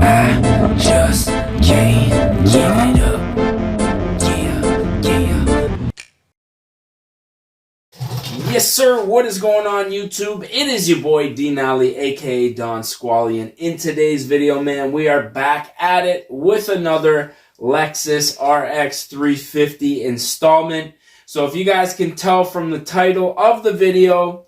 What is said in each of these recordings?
I just can't give it up. Yeah, yeah. Yes, sir. What is going on, YouTube? It is your boy D Nally, aka Don Squally, and in today's video, man, we are back at it with another Lexus RX350 installment. So if you guys can tell from the title of the video,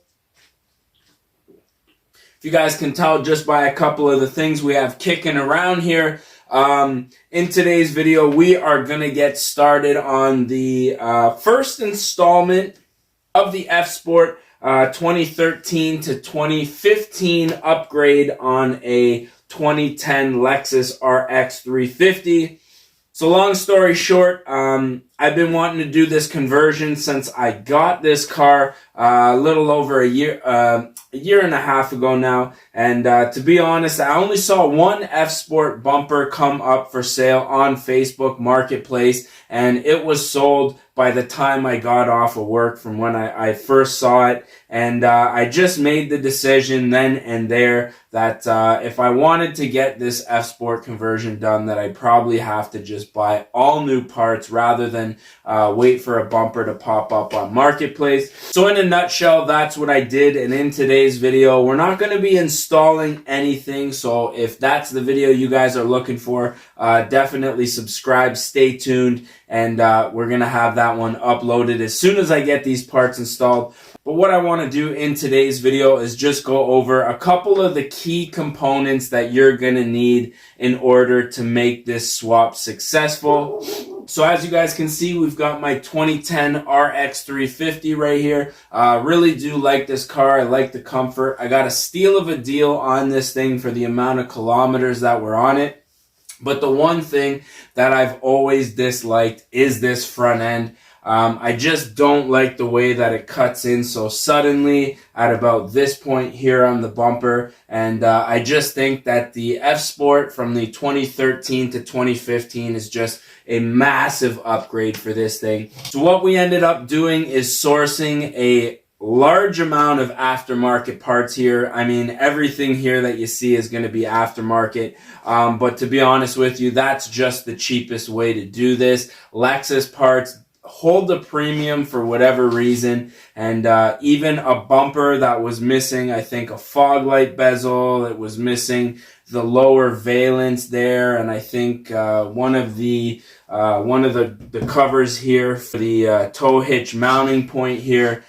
if you guys can tell just by a couple of the things we have kicking around here, in today's video, we are going to get started on the first installment of the F-Sport 2013 to 2015 upgrade on a 2010 Lexus RX 350. So long story short, I've been wanting to do this conversion since I got this car a little over a year and a half ago now. And to be honest, I only saw one F-Sport bumper come up for sale on Facebook Marketplace, and it was sold by the time I got off of work from when I first saw it. And I just made the decision then and there that if I wanted to get this F-Sport conversion done, that I'd probably have to just buy all new parts rather than wait for a bumper to pop up on Marketplace. So in a nutshell, that's what I did. And in today's video, we're not going to be installing anything. So if that's the video you guys are looking for, definitely subscribe, stay tuned, and we're going to have that one uploaded as soon as I get these parts installed. But what I want to do in today's video is just go over a couple of the key components that you're going to need in order to make this swap successful. So as you guys can see, we've got my 2010 RX 350 right here. Really do like this car. I like the comfort. I got a steal of a deal on this thing for the amount of kilometers that were on it. But the one thing that I've always disliked is this front end. I just don't like the way that it cuts in so suddenly at about this point here on the bumper. And I just think that the F-Sport from the 2013 to 2015 is just a massive upgrade for this thing. So what we ended up doing is sourcing a large amount of aftermarket parts here. I mean, everything here that you see is going to be aftermarket. But to be honest with you, that's just the cheapest way to do this. Lexus parts hold a premium for whatever reason, and even a bumper that was missing, I think, a fog light bezel, it was missing the lower valence there, and I think one of the covers here for the tow hitch mounting point here,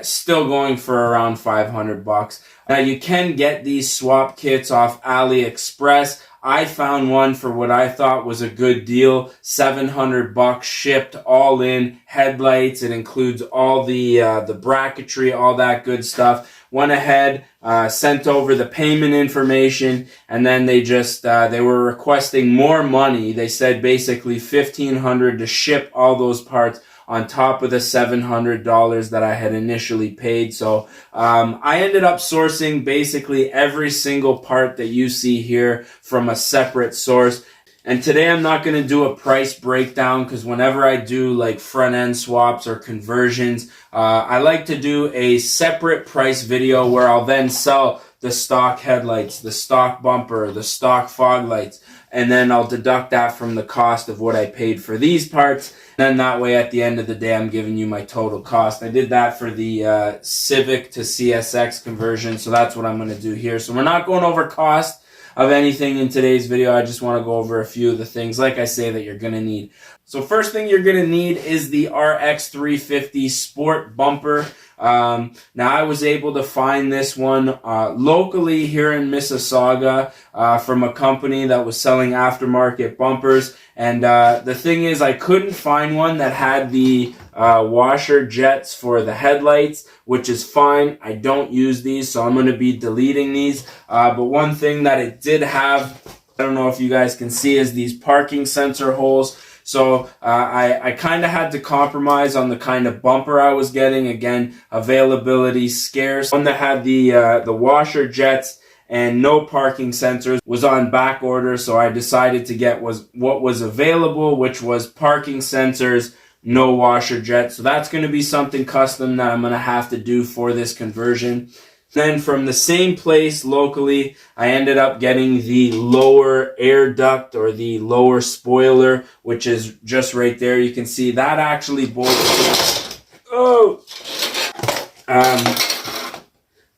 still going for around 500 bucks. Now you can get these swap kits off AliExpress. I found one for what I thought was a good deal, 700 bucks shipped all in, headlights. It includes all the bracketry, all that good stuff. Went ahead, sent over the payment information, and then they just they were requesting more money. They said basically $1,500 to ship all those parts on top of the $700 that I had initially paid. So I ended up sourcing basically every single part that you see here from a separate source. And today I'm not going to do a price breakdown, because whenever I do like front end swaps or conversions, I like to do a separate price video where I'll then sell the stock headlights, the stock bumper, the stock fog lights, and then I'll deduct that from the cost of what I paid for these parts. Then that way at the end of the day, I'm giving you my total cost. I did that for the Civic to CSX conversion, so that's what I'm going to do here. So we're not going over cost of anything in today's video. I just want to go over a few of the things, like I say, that you're going to need. So first thing you're going to need is the RX 350 Sport bumper. Now I was able to find this one locally here in Mississauga from a company that was selling aftermarket bumpers. And the thing is, I couldn't find one that had the washer jets for the headlights, which is fine. I don't use these, so I'm going to be deleting these. But one thing that it did have, I don't know if you guys can see, is these parking sensor holes. So I kind of had to compromise on the kind of bumper I was getting. Again, availability scarce. One that had the washer jets and no parking sensors was on back order, so I decided to get what was available, which was parking sensors, no washer jets. So that's going to be something custom that I'm going to have to do for this conversion. Then from the same place locally, I ended up getting the lower air duct or the lower spoiler, which is just right there. You can see that actually bolts.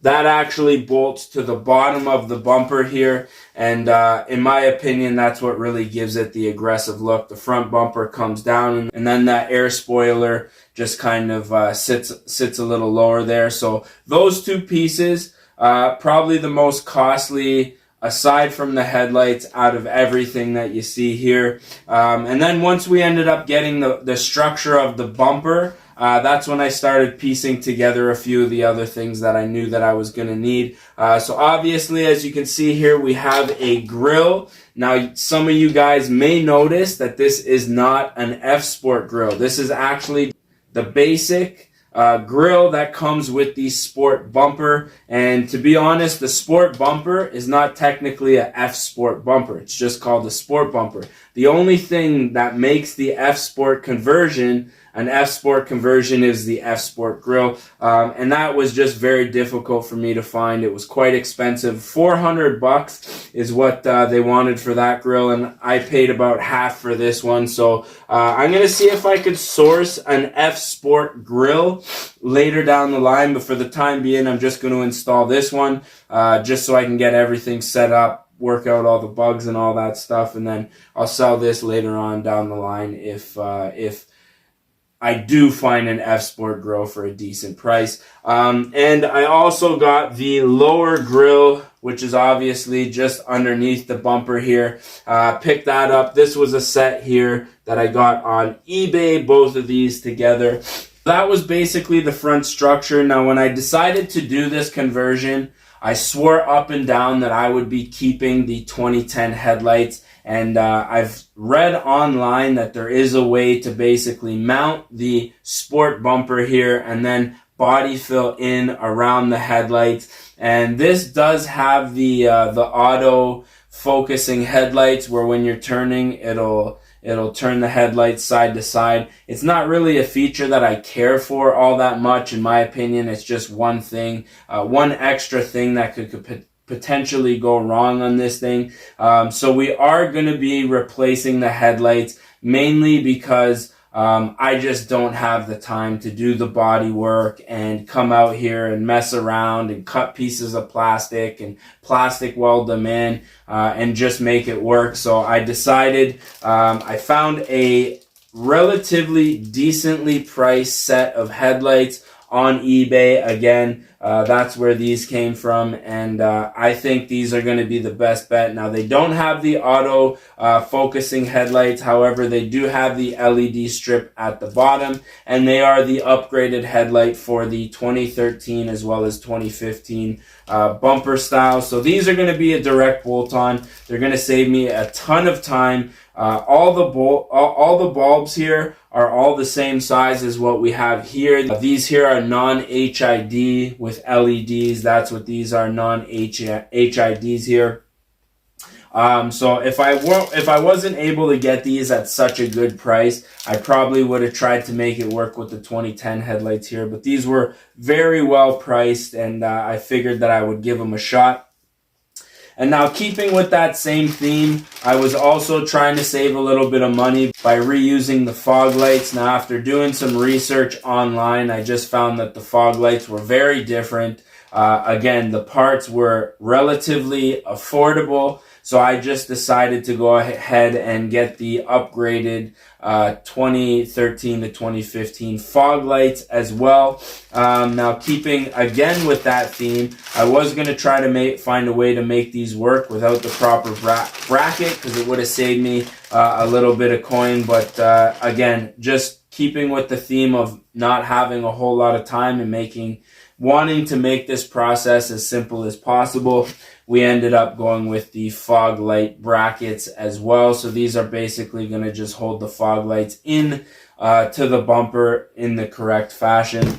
That actually bolts to the bottom of the bumper here, and in my opinion, that's what really gives it the aggressive look. The front bumper comes down, and then that air spoiler just kind of sits a little lower there. So those two pieces, probably the most costly aside from the headlights out of everything that you see here. And then once we ended up getting the structure of the bumper, that's when I started piecing together a few of the other things that I knew that I was going to need. So obviously, as you can see here, we have a grill. Now, some of you guys may notice that this is not an F-Sport grill. This is actually the basic grill that comes with the Sport bumper. And to be honest, the Sport bumper is not technically a F-Sport bumper. It's just called the Sport bumper. The only thing that makes the F-Sport conversion an F-Sport conversion is the F-Sport grill, and that was just very difficult for me to find. It was quite expensive. $400 is what they wanted for that grill, and I paid about half for this one. So I'm going to see if I could source an F-Sport grill later down the line, but for the time being, I'm just going to install this one just so I can get everything set up, work out all the bugs and all that stuff, and then I'll sell this later on down the line if I do find an F-Sport grill for a decent price. And I also got the lower grill, which is obviously just underneath the bumper here. Picked that up. This was a set here that I got on eBay, both of these together. That was basically the front structure. Now, when I decided to do this conversion, I swore up and down that I would be keeping the 2010 headlights. And I've read online that there is a way to basically mount the Sport bumper here and then body fill in around the headlights. And this does have the auto focusing headlights where when you're turning, it'll turn the headlights side to side. It's not really a feature that I care for all that much, in my opinion. It's just one thing, one extra thing that could potentially go wrong on this thing. So we are going to be replacing the headlights, mainly because I just don't have the time to do the body work and come out here and mess around and cut pieces of plastic and plastic weld them in and just make it work. So I decided, I found a relatively decently priced set of headlights on eBay. Again, that's where these came from, and I think these are going to be the best bet. Now, they don't have the auto focusing headlights. However, they do have the LED strip at the bottom, and they are the upgraded headlight for the 2013 as well as 2015 bumper style. So these are going to be a direct bolt-on. They're going to save me a ton of time. All the bulbs here are all the same size as what we have here. These here are non-HID with LEDs. That's what these are, non-HIDs here. So if I wasn't able to get these at such a good price, I probably would have tried to make it work with the 2010 headlights here. But these were very well priced, and I figured that I would give them a shot. And now, keeping with that same theme, I was also trying to save a little bit of money by reusing the fog lights. Now, after doing some research online, I just found that the fog lights were very different. Again, the parts were relatively affordable, so I just decided to go ahead and get the upgraded 2013 to 2015 fog lights as well. Now, keeping again with that theme, I was going to try to find a way to make these work without the proper bracket, because it would have saved me a little bit of coin. But again, just keeping with the theme of not having a whole lot of time and wanting to make this process as simple as possible, we ended up going with the fog light brackets as well. So these are basically going to just hold the fog lights in to the bumper in the correct fashion.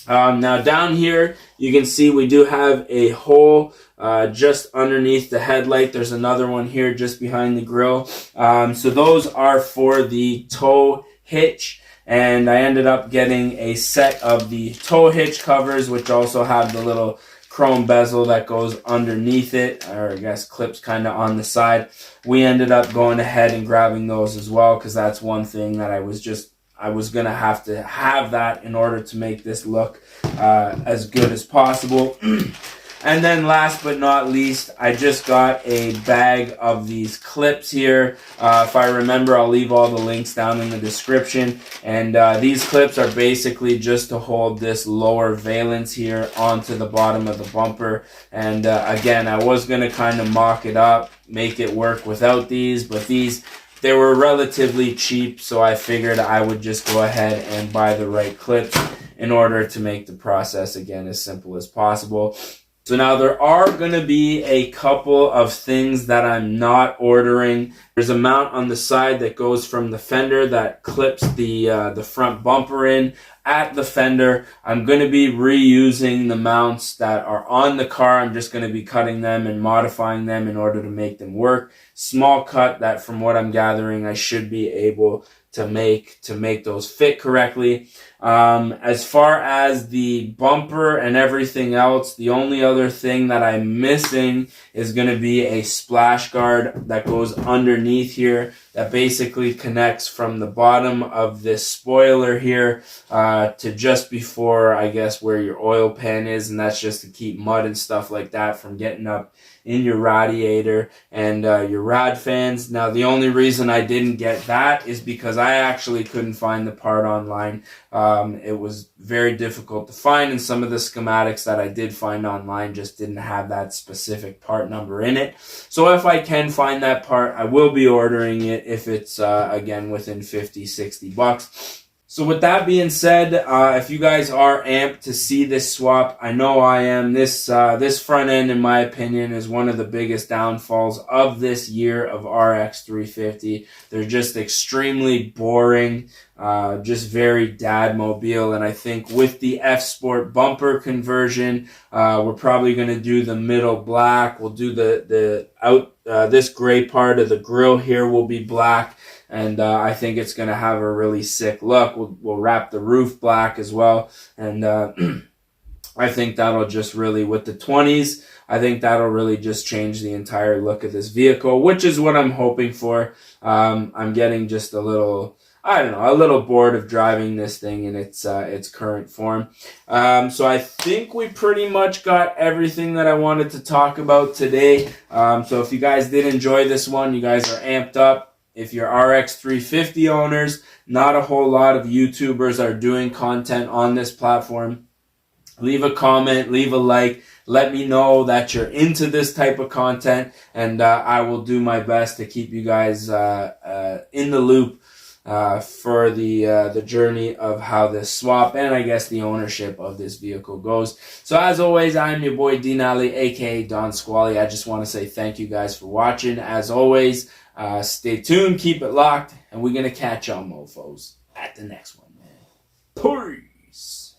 Now down here, you can see we do have a hole just underneath the headlight. There's another one here just behind the grill. So those are for the tow hitch. And I ended up getting a set of the tow hitch covers, which also have the little chrome bezel that goes underneath it, or I guess clips kind of on the side. We ended up going ahead and grabbing those as well, because that's one thing that I was gonna have to have that in order to make this look as good as possible. And then last but not least, I just got a bag of these clips here. If I remember, I'll leave all the links down in the description. And these clips are basically just to hold this lower valence here onto the bottom of the bumper. And again, I was going to kind of mock it up, make it work without these, but they were relatively cheap, so I figured I would just go ahead and buy the right clips in order to make the process, again, as simple as possible. So now there are going to be a couple of things that I'm not ordering. There's a mount on the side that goes from the fender that clips the front bumper in at the fender. I'm going to be reusing the mounts that are on the car. I'm just going to be cutting them and modifying them in order to make them work. Small cut that, from what I'm gathering, I should be able to make those fit correctly. As far as the bumper and everything else, the only other thing that I'm missing is going to be a splash guard that goes underneath here that basically connects from the bottom of this spoiler here to just before, I guess, where your oil pan is, and that's just to keep mud and stuff like that from getting up in your radiator and your rad fans. Now, the only reason I didn't get that is because I actually couldn't find the part online. It was very difficult to find, and some of the schematics that I did find online just didn't have that specific part number in it. So if I can find that part, I will be ordering it if it's, again, within 50, 60 bucks. So with that being said, if you guys are amped to see this swap, I know I am. This front end, in my opinion, is one of the biggest downfalls of this year of RX350. They're just extremely boring, just very dad mobile. And I think with the F Sport bumper conversion, we're probably going to do the middle black. We'll do this gray part of the grill here will be black. And I think it's going to have a really sick look. We'll wrap the roof black as well. And I think that'll just really, with the 20s, I think that'll really just change the entire look of this vehicle, which is what I'm hoping for. I'm getting just a little, I don't know, a little bored of driving this thing in its current form. So I think we pretty much got everything that I wanted to talk about today. So if you guys did enjoy this one, you guys are amped up. If you're RX350 owners, not a whole lot of YouTubers are doing content on this platform. Leave a comment, leave a like. Let me know that you're into this type of content, and I will do my best to keep you guys in the loop for the journey of how this swap and I guess the ownership of this vehicle goes. So as always, I'm your boy Denali, aka Don Squally. I just want to say thank you guys for watching. As always, stay tuned, keep it locked, and we're gonna catch y'all mofos at the next one, man. Peace.